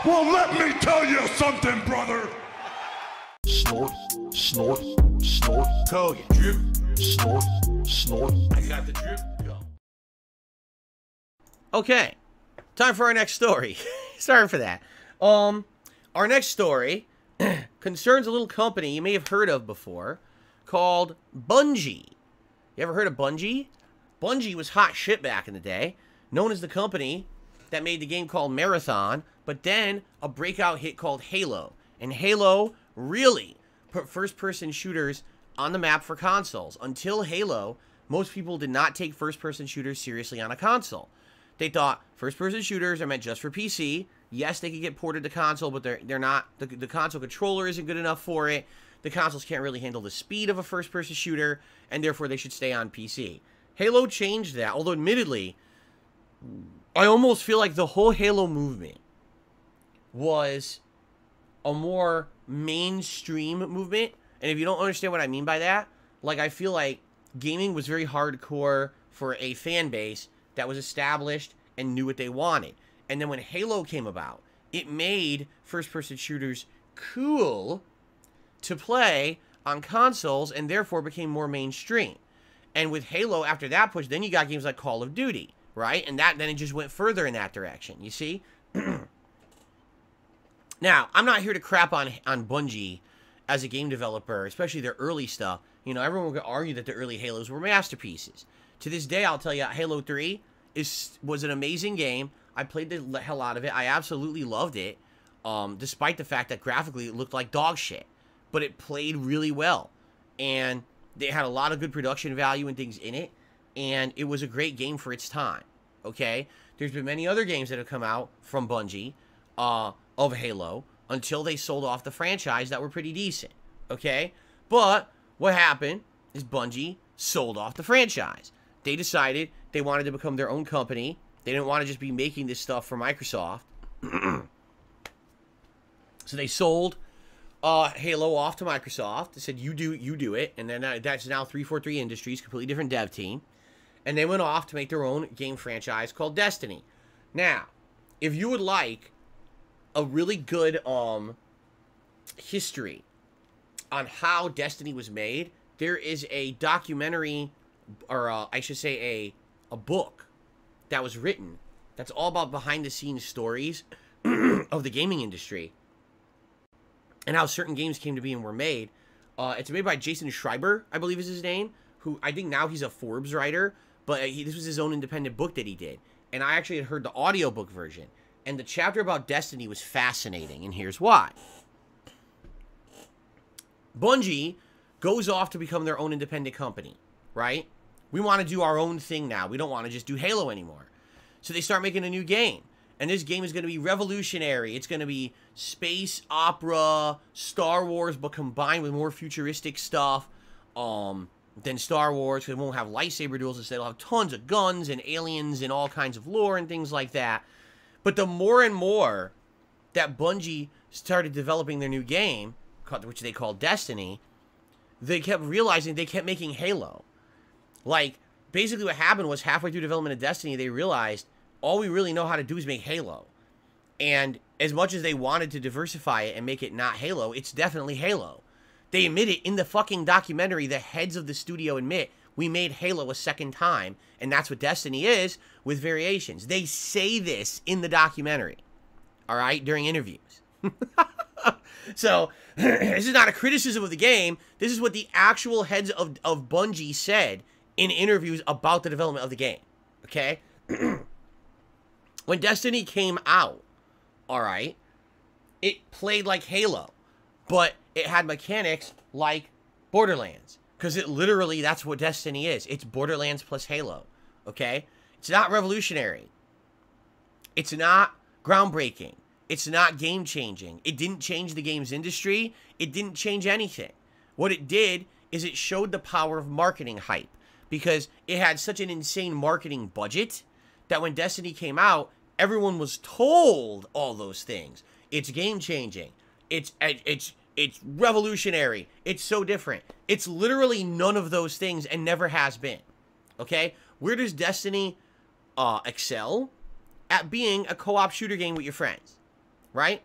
Well, let me tell you something, brother. Snort, snort, snort. Cody, drip. Snort, snort. I got the drip. Go. Okay, time for our next story. Sorry for that. Our next story concerns a little company you may have heard of before called Bungie. You ever heard of Bungie? Bungie was hot shit back in the day, known as the company that made the game called Marathon, but then a breakout hit called Halo. And Halo really put first-person shooters on the map for consoles. Until Halo, most people did not take first-person shooters seriously on a console. They thought first-person shooters are meant just for PC. Yes, they could get ported to console, but they're not. The console controller isn't good enough for it. The consoles can't really handle the speed of a first-person shooter, and therefore they should stay on PC. Halo changed that, although admittedly, I almost feel like the whole Halo movement was a more mainstream movement. And if you don't understand what I mean by that, like, I feel like gaming was very hardcore for a fan base that was established and knew what they wanted. And then when Halo came about, it made first-person shooters cool to play on consoles and therefore became more mainstream. And with Halo, after that push, then you got games like Call of Duty, right? And then it just went further in that direction, you see? Now, I'm not here to crap on Bungie as a game developer, especially their early stuff. You know, everyone would argue that the early Halos were masterpieces. To this day, I'll tell you, Halo 3 was an amazing game. I played the hell out of it. I absolutely loved it, despite the fact that graphically it looked like dog shit. But it played really well. And they had a lot of good production value and things in it. And it was a great game for its time. Okay? There's been many other games that have come out from Bungie of Halo until they sold off the franchise that were pretty decent. Okay? But what happened is Bungie sold off the franchise. They decided they wanted to become their own company. They didn't want to just be making this stuff for Microsoft. So they sold Halo off to Microsoft. They said, you do it. And then that's now 343 Industries, completely different dev team. And they went off to make their own game franchise called Destiny. Now, if you would like a really good history on how Destiny was made, there is a documentary, or I should say a book that was written that's all about behind-the-scenes stories of the gaming industry and how certain games came to be and were made. It's made by Jason Schreiber, I believe is his name, who I think now he's a Forbes writer, but this was his own independent book that he did. And I actually had heard the audiobook version. And the chapter about Destiny was fascinating, and here's why. Bungie goes off to become their own independent company, right? We want to do our own thing now. We don't want to just do Halo anymore. So they start making a new game. And this game is going to be revolutionary. It's going to be space opera, Star Wars, but combined with more futuristic stuff than Star Wars. Because it won't have lightsaber duels. Instead, it'll have tons of guns and aliens and all kinds of lore and things like that. But the more and more that Bungie started developing their new game, which they called Destiny, they kept realizing they kept making Halo. Like, basically what happened was halfway through development of Destiny, they realized all we really know how to do is make Halo. And as much as they wanted to diversify it and make it not Halo, it's definitely Halo. They admit it in the fucking documentary. The heads of the studio admit we made Halo a second time, and that's what Destiny is with variations. They say this in the documentary, all right, during interviews. So, this is not a criticism of the game. This is what the actual heads of Bungie said in interviews about the development of the game, okay? When Destiny came out, all right, it played like Halo, but it had mechanics like Borderlands. Because it literally, that's what Destiny is. It's Borderlands plus Halo, okay? It's not revolutionary. It's not groundbreaking. It's not game-changing. It didn't change the game's industry. It didn't change anything. What it did is it showed the power of marketing hype. Because it had such an insane marketing budget that when Destiny came out, everyone was told all those things. It's game-changing. It's revolutionary. It's so different. It's literally none of those things and never has been. Okay? Where does Destiny excel? At being a co-op shooter game with your friends. right?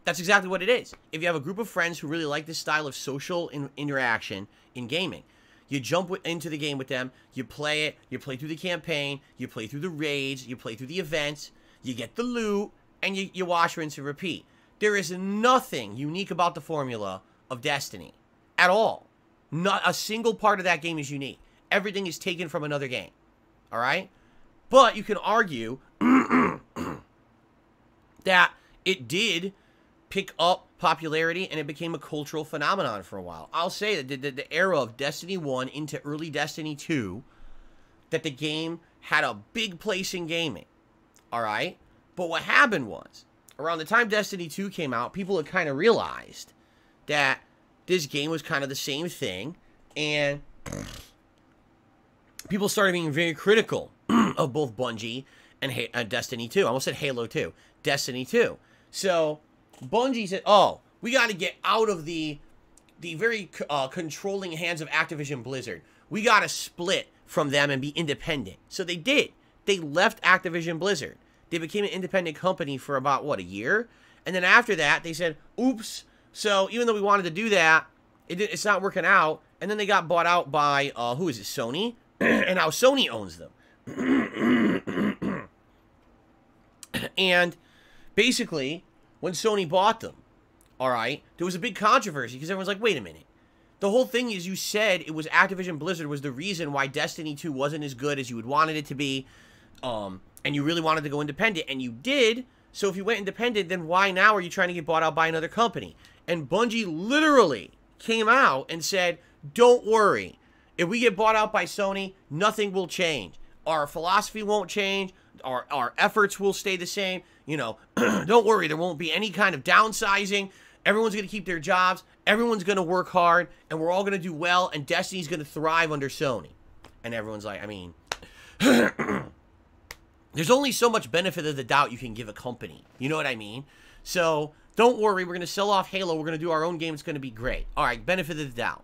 That's exactly what it is. If you have a group of friends who really like this style of social interaction in gaming, you jump into the game with them, you play it, you play through the campaign, you play through the raids, you play through the events, you get the loot, and you wash, rinse, and repeat. There is nothing unique about the formula of Destiny at all. Not a single part of that game is unique. Everything is taken from another game. All right? But you can argue that it did pick up popularity and it became a cultural phenomenon for a while. I'll say that the era of Destiny 1 into early Destiny 2, that the game had a big place in gaming. All right? But what happened was, around the time Destiny 2 came out, people had kind of realized that this game was kind of the same thing, and people started being very critical of both Bungie and Destiny 2. I almost said Halo 2. Destiny 2. So Bungie said, oh, we got to get out of the very controlling hands of Activision Blizzard. We got to split from them and be independent. So they did. They left Activision Blizzard. They became an independent company for about, what, a year? And then after that, they said, oops. So even though we wanted to do that, it's not working out. And then they got bought out by, who is it, Sony? And now Sony owns them. And basically, when Sony bought them, all right, there was a big controversy because everyone's like, wait a minute. The whole thing is, you said it was Activision Blizzard was the reason why Destiny 2 wasn't as good as you had wanted it to be, and you really wanted to go independent, and you did. So if you went independent, then why now are you trying to get bought out by another company? And Bungie literally came out and said, don't worry. If we get bought out by Sony, nothing will change. Our philosophy won't change. Our efforts will stay the same. You know, don't worry. There won't be any kind of downsizing. Everyone's going to keep their jobs. Everyone's going to work hard. And we're all going to do well. And Destiny's going to thrive under Sony. And everyone's like, I mean, there's only so much benefit of the doubt you can give a company. You know what I mean? So don't worry. We're going to sell off Halo. We're going to do our own game. It's going to be great. All right, benefit of the doubt.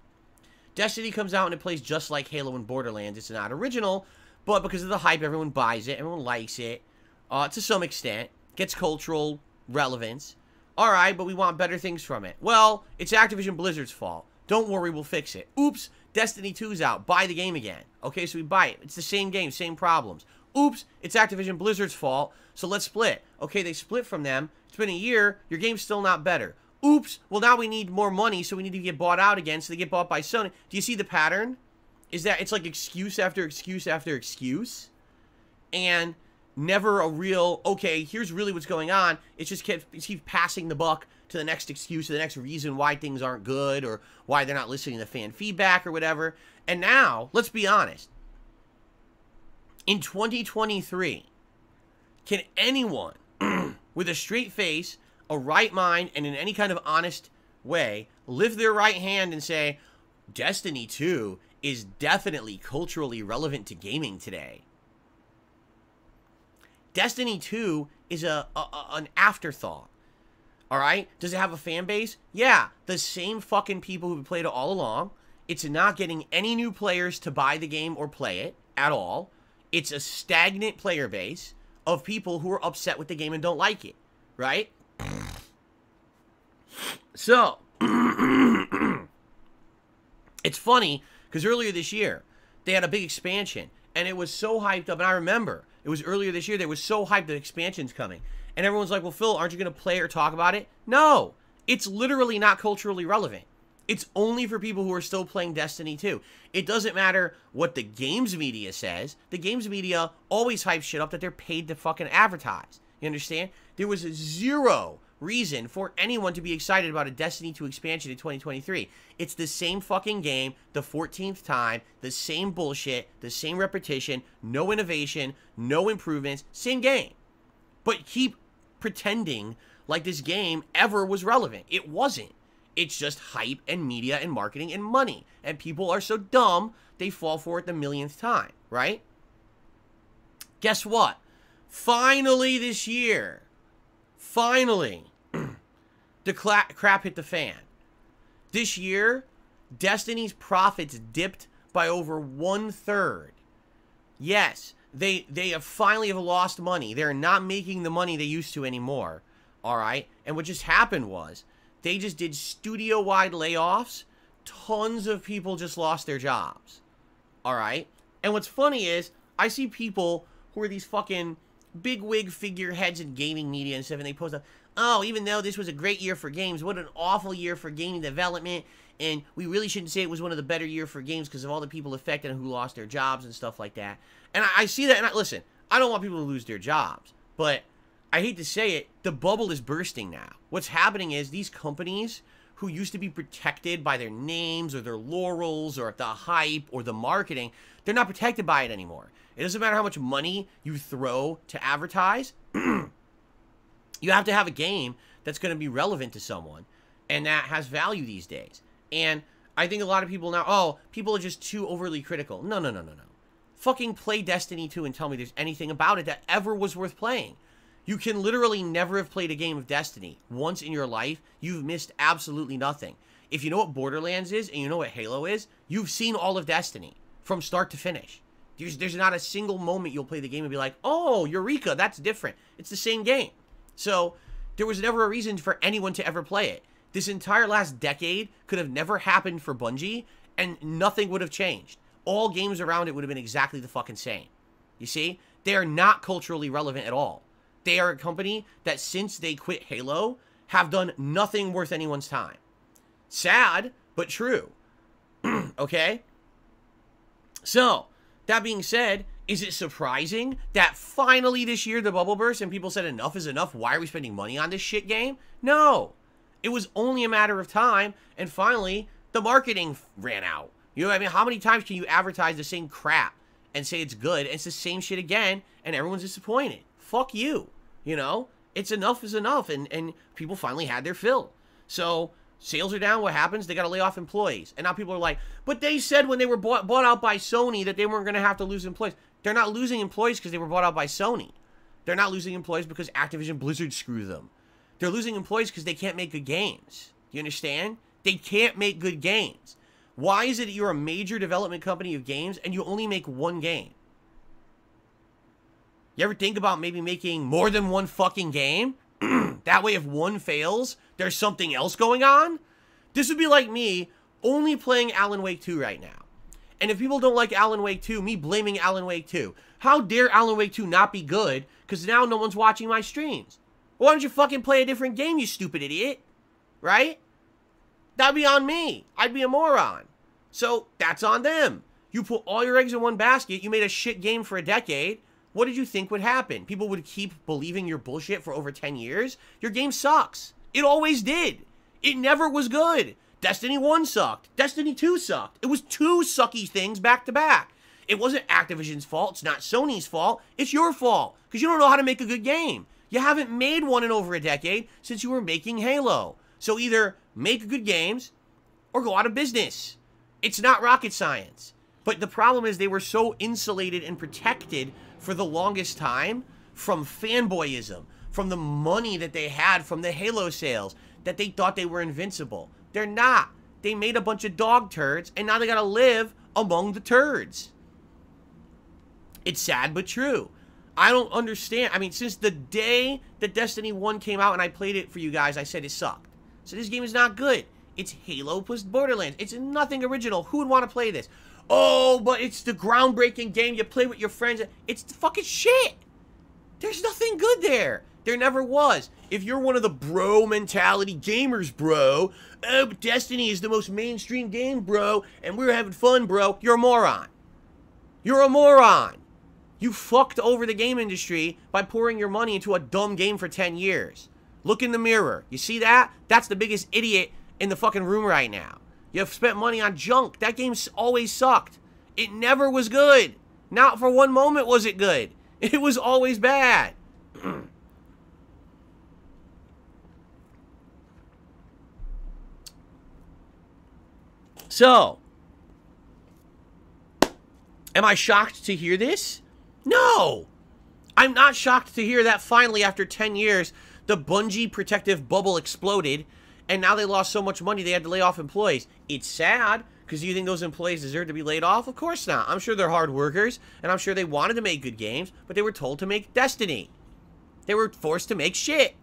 Destiny comes out and it plays just like Halo and Borderlands. It's not original, but because of the hype, everyone buys it. Everyone likes it to some extent. Gets cultural relevance. All right, but we want better things from it. Well, it's Activision Blizzard's fault. Don't worry, we'll fix it. Oops, Destiny 2's out. Buy the game again. Okay, so we buy it. It's the same game, same problems. Oops, it's Activision Blizzard's fault, so let's split. Okay, they split from them. It's been a year. Your game's still not better. Oops, well, now we need more money, so we need to get bought out again, so they get bought by Sony. Do you see the pattern? Is that it's like excuse after excuse after excuse, and never a real, okay, here's really what's going on. It's just keep passing the buck to the next excuse, to the next reason why things aren't good, or why they're not listening to fan feedback, or whatever. And now, let's be honest. In 2023, can anyone with a straight face, a right mind, and in any kind of honest way, lift their right hand and say, Destiny 2 is definitely culturally relevant to gaming today? Destiny 2 is an afterthought. All right? Does it have a fan base? Yeah. The same fucking people who've played it all along. It's not getting any new players to buy the game or play it at all. It's a stagnant player base of people who are upset with the game and don't like it. Right? So, it's funny because earlier this year, they had a big expansion. And it was so hyped up. And I remember, it was earlier this year, they were so hyped that expansion's coming. And everyone's like, well, Phil, aren't you going to play or talk about it? No. It's literally not culturally relevant. It's only for people who are still playing Destiny 2. It doesn't matter what the games media says. The games media always hype shit up that they're paid to fucking advertise. You understand? There was zero reason for anyone to be excited about a Destiny 2 expansion in 2023. It's the same fucking game, the 14th time, the same bullshit, the same repetition, no innovation, no improvements, same game. But keep pretending like this game ever was relevant. It wasn't. It's just hype and media and marketing and money. And people are so dumb, they fall for it the millionth time, right? Guess what? Finally this year, finally, the crap hit the fan. This year, Destiny's profits dipped by over 1/3. Yes, they have finally have lost money. They're not making the money they used to anymore. All right? And what just happened was they just did studio-wide layoffs. Tons of people just lost their jobs. All right? And what's funny is I see people who are these fucking bigwig figureheads in gaming media and stuff, and they post up, oh, even though this was a great year for games, what an awful year for gaming development, and we really shouldn't say it was one of the better years for games because of all the people affected and who lost their jobs and stuff like that. And I see that, and listen, I don't want people to lose their jobs, but I hate to say it, the bubble is bursting now. What's happening is these companies who used to be protected by their names or their laurels or the hype or the marketing, they're not protected by it anymore. It doesn't matter how much money you throw to advertise. You have to have a game that's going to be relevant to someone and that has value these days. And I think a lot of people now, oh, people are just too overly critical. No. Fucking play Destiny 2 and tell me there's anything about it that ever was worth playing. You can literally never have played a game of Destiny once in your life. You've missed absolutely nothing. If you know what Borderlands is and you know what Halo is, you've seen all of Destiny from start to finish. There's not a single moment you'll play the game and be like, oh, Eureka, that's different. It's the same game. So there was never a reason for anyone to ever play it. This entire last decade could have never happened for Bungie, and nothing would have changed. All games around it would have been exactly the fucking same. You see? They are not culturally relevant at all. They are a company that since they quit Halo have done nothing worth anyone's time. Sad, but true. Okay? So, that being said, is it surprising that finally this year the bubble burst and people said enough is enough? Why are we spending money on this shit game? No. It was only a matter of time, and finally the marketing ran out. You know what I mean? How many times can you advertise the same crap and say it's good, and it's the same shit again, and everyone's disappointed? Fuck you. You know? It's enough is enough, and people finally had their fill. So, sales are down, what happens? They gotta lay off employees. And now people are like, but they said when they were bought out by Sony that they weren't gonna have to lose employees. They're not losing employees because they were bought out by Sony. They're not losing employees because Activision Blizzard screwed them. They're losing employees because they can't make good games. Do you understand? They can't make good games. Why is it that you're a major development company of games and you only make one game? You ever think about maybe making more than one fucking game? That way if one fails, there's something else going on? This would be like me only playing Alan Wake 2 right now. And if people don't like Alan Wake 2, me blaming Alan Wake 2. How dare Alan Wake 2 not be good because now no one's watching my streams? Why don't you fucking play a different game, you stupid idiot? Right? That'd be on me. I'd be a moron. So, that's on them. You put all your eggs in one basket, you made a shit game for a decade. What did you think would happen? People would keep believing your bullshit for over 10 years? Your game sucks. It always did. It never was good. Destiny 1 sucked. Destiny 2 sucked. It was two sucky things back to back. It wasn't Activision's fault. It's not Sony's fault. It's your fault. Because you don't know how to make a good game. You haven't made one in over a decade since you were making Halo. So either make good games or go out of business. It's not rocket science. But the problem is they were so insulated and protected for the longest time from fanboyism, from the money that they had from the Halo sales, that they thought they were invincible. They're not. They made a bunch of dog turds, and now they gotta live among the turds. It's sad but true. I don't understand. I mean, since the day that Destiny 1 came out and I played it for you guys, I said it sucked. So this game is not good. It's Halo plus Borderlands. It's nothing original. Who would want to play this? Oh, but it's the groundbreaking game. You play with your friends. It's fucking shit. There's nothing good there. There never was. If you're one of the bro mentality gamers, bro, oh, but Destiny is the most mainstream game, bro, and we're having fun, bro, you're a moron. You're a moron. You fucked over the game industry by pouring your money into a dumb game for 10 years. Look in the mirror. You see that? That's the biggest idiot in the fucking room right now. You've spent money on junk. That game's always sucked. It never was good. Not for one moment was it good. It was always bad. So, am I shocked to hear this? No! I'm not shocked to hear that finally, after 10 years, the Bungie protective bubble exploded, and now they lost so much money they had to lay off employees. It's sad, because Because do you think those employees deserve to be laid off? Of course not. I'm sure they're hard workers, and I'm sure they wanted to make good games, but they were told to make Destiny. They were forced to make shit.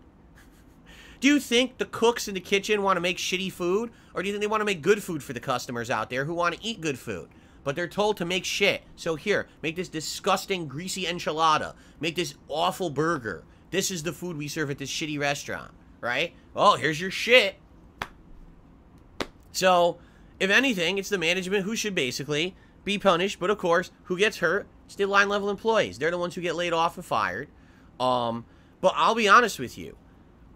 Do you think the cooks in the kitchen want to make shitty food? Or do you think they want to make good food for the customers out there who want to eat good food? But they're told to make shit. So here, make this disgusting, greasy enchilada. Make this awful burger. This is the food we serve at this shitty restaurant, right? Oh, here's your shit. So, if anything, it's the management who should basically be punished. But of course, who gets hurt? It's the line level employees. They're the ones who get laid off and fired. But I'll be honest with you.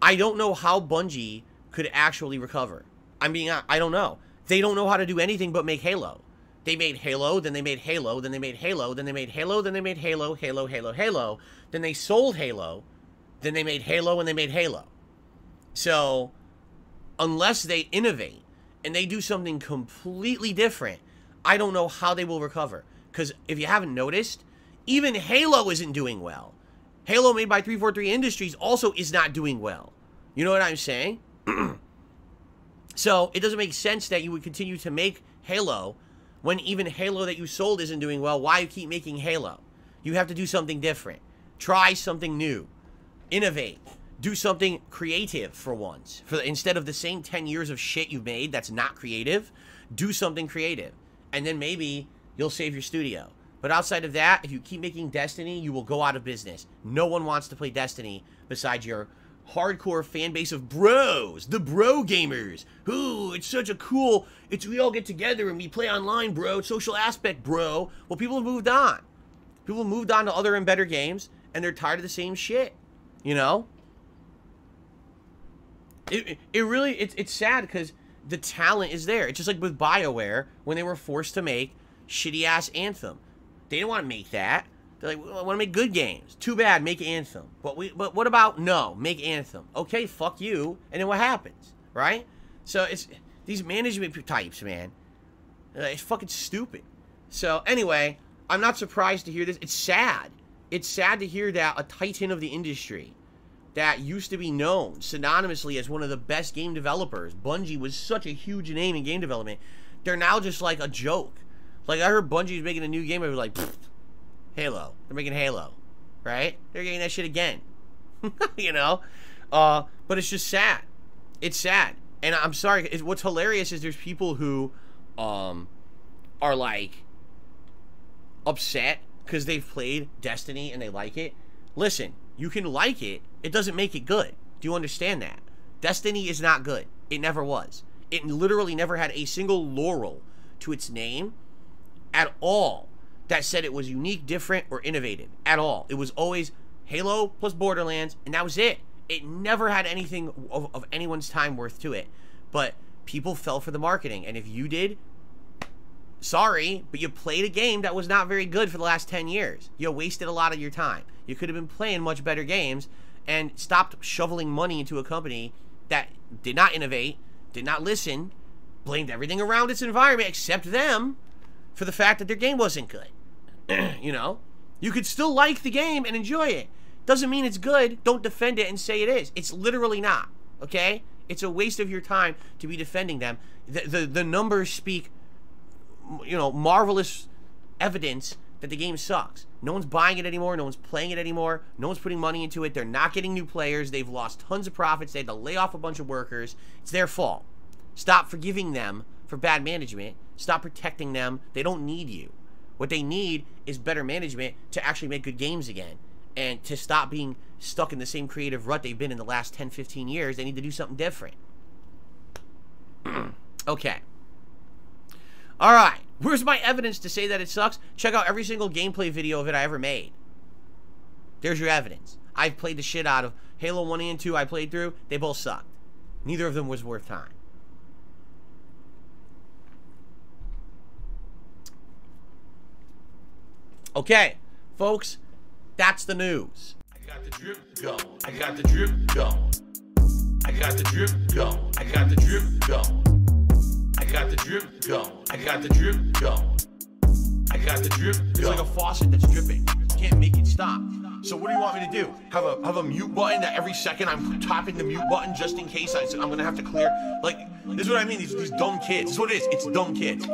I don't know how Bungie could actually recover. I don't know. They don't know how to do anything but make Halo. They made Halo, then they made Halo, then they made Halo, then they made Halo, then they made Halo, Halo, Halo, Halo. Then they sold Halo, then they made Halo, and they made Halo. So, unless they innovate and they do something completely different, I don't know how they will recover. Because if you haven't noticed, even Halo isn't doing well. Halo made by 343 Industries also is not doing well. You know what I'm saying? So, it doesn't make sense that you would continue to make Halo when even Halo that you sold isn't doing well. Why you keep making Halo? You have to do something different. Try something new. Innovate. Do something creative for once. Instead of the same 10 years of shit you've made that's not creative, do something creative. And then maybe you'll save your studio. But outside of that, if you keep making Destiny, you will go out of business. No one wants to play Destiny besides your hardcore fan base of bros, the bro gamers. Ooh, it's such a cool, we all get together and we play online, bro. Social aspect, bro. Well, people have moved on. People have moved on to other and better games, and they're tired of the same shit. You know? It's sad because the talent is there. It's just like with BioWare when they were forced to make shitty-ass Anthem. They didn't want to make that. They're like, I want to make good games. Too bad, make Anthem. But what about, no, make Anthem. Okay, fuck you. And then what happens, right? So it's these management types, man. It's fucking stupid. So anyway, I'm not surprised to hear this. It's sad. It's sad to hear that a titan of the industry that used to be known synonymously as one of the best game developers, Bungie was such a huge name in game development, they're now just like a joke. Like, I heard Bungie's making a new game, I was like, Halo. They're making Halo, right? They're getting that shit again. You know? But it's just sad. It's sad. And I'm sorry, what's hilarious is there's people who are like upset because they've played Destiny and they like it. Listen, you can like it, it doesn't make it good. Do you understand that? Destiny is not good. It never was. It literally never had a single laurel to its name at all that said it was unique, different, or innovative at all. It was always Halo plus Borderlands, and that was it. It never had anything of anyone's time worth to it. But people fell for the marketing, and if you did, sorry, but you played a game that was not very good for the last 10 years. You wasted a lot of your time. You could have been playing much better games and stopped shoveling money into a company that did not innovate, did not listen, blamed everything around its environment except them for the fact that their game wasn't good. You know? You could still like the game and enjoy it. Doesn't mean it's good. Don't defend it and say it is. It's literally not. Okay? It's a waste of your time to be defending them. The numbers speak, you know, marvelous evidence that the game sucks. No one's buying it anymore. No one's playing it anymore. No one's putting money into it. They're not getting new players. They've lost tons of profits. They had to lay off a bunch of workers. It's their fault. Stop forgiving them for bad management. Stop protecting them. They don't need you. What they need is better management to actually make good games again. And to stop being stuck in the same creative rut they've been in the last 10, 15 years. They need to do something different. Okay. Alright. Where's my evidence to say that it sucks? Check out every single gameplay video of it I ever made. There's your evidence. I've played the shit out of Halo 1 and 2 I played through. They both sucked. Neither of them was worth time. Okay, folks, that's the news. I got the drip going. I got the drip going. I got the drip going. I got the drip going. I got the drip going. I got the drip going. I got the drip going. It's like a faucet that's dripping. You can't make it stop. So what do you want me to do? Have a mute button that every second I'm tapping the mute button just in case I'm gonna have to clear? Like, This is what I mean. These dumb kids. This is what it is. It's dumb kids.